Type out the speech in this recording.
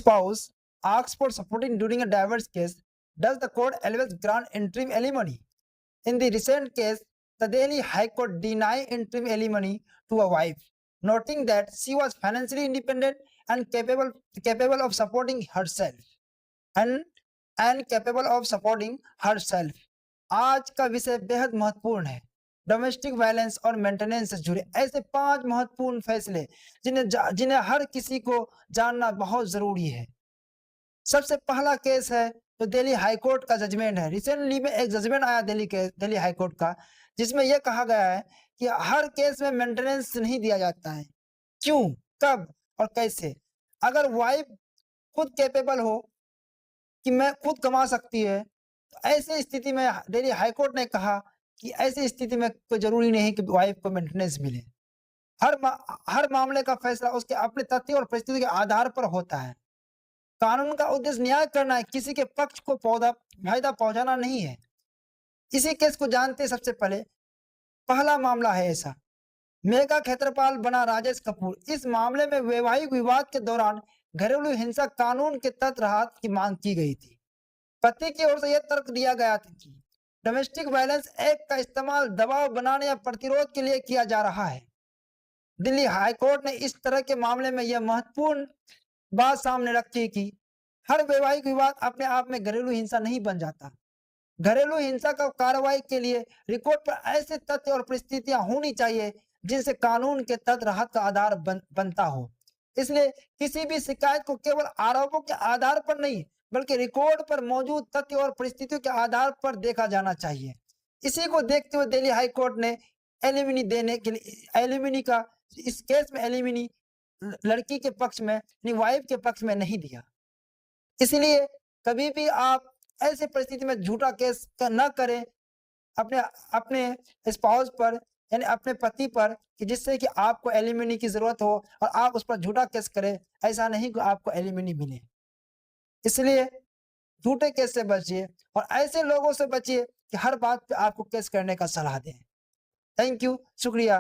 spouse asks for supporting during a divorce case, does the court always grant interim alimony? In the recent case, the Delhi High Court denied interim alimony to a wife, noting that she was financially independent and capable of supporting herself. And capable of supporting herself. आज का विषय बेहद महत्वपूर्ण है। Domestic violence और maintenance से जुड़े ऐसे 5 महत्वपूर्ण फैसले जिन्हें हर किसी को जानना बहुत जरूरी है। सबसे पहला केस है तो दिल्ली हाई कोर्ट का जजमेंट है। रिसेंटली में एक जजमेंट आया दिल्ली हाई कोर्ट का, जिसमें यह कहा गया है कि हर केस में मेंटेनेंस नहीं दिया जाता है। क्यों, कब और कैसे? अगर वाइफ खुद कैपेबल हो कि मैं खुद कमा सकती है, तो ऐसी स्थिति में दिल्ली हाई कोर्ट ने कहा कि ऐसी स्थिति में कोई जरूरी नहीं कि वाइफ को मेंटेनेंस मिले। हर मामले का फैसला उसके अपने तथ्य और परिस्थिति के आधार पर होता है। कानून का उद्देश्य न्याय करना है, किसी के पक्ष को फायदा पहुंचाना नहीं है। इसी केस को जानते सबसे पहले पहला मामला है ऐसा, मेगा क्षेत्रपाल बना राजेश कपूर। इस मामले में वैवाहिक विवाद के दौरान घरेलू हिंसा कानून के तहत राहत की मांग की गई थी। पति की ओर से यह तर्क दिया गया था कि डोमेस्टिक वायलेंस एक्ट का इस्तेमाल दबाव बनाने या प्रतिरोध के लिए किया जा रहा है। दिल्ली हाई कोर्ट ने इस तरह के मामले में यह महत्वपूर्ण बात सामने रखी कि हर वैवाहिक विवाद अपने आप में घरेलू हिंसा नहीं बन जाता। घरेलू हिंसा का कार्रवाई के लिए रिकॉर्ड पर ऐसे तथ्य और परिस्थितियां होनी चाहिए जिनसे कानून के तहत राहत का आधार बनता हो। इसलिए किसी भी शिकायत को केवल आरोपों के आधार पर नहीं, बल्कि रिकॉर्ड पर मौजूद तथ्य और परिस्थितियों के आधार पर देखा जाना चाहिए। इसी को देखते हुए दिल्ली हाई कोर्ट ने एलिमिनी देने के लिए एलिमिनी का इस केस में एलिमिनी लड़की के पक्ष में, वाइफ के पक्ष में नहीं दिया। इसलिए कभी भी आप ऐसी परिस्थिति में झूठा केस न करें अपने स्पाउस पर, यानी अपने पति पर, कि जिससे कि आपको एलिमिनी की जरूरत हो और आप उस पर झूठा केस करें। ऐसा नहीं कि आपको एलिमिनी मिले। इसलिए झूठे केस से बचिए और ऐसे लोगों से बचिए कि हर बात पे आपको केस करने का सलाह दें। थैंक यू, शुक्रिया।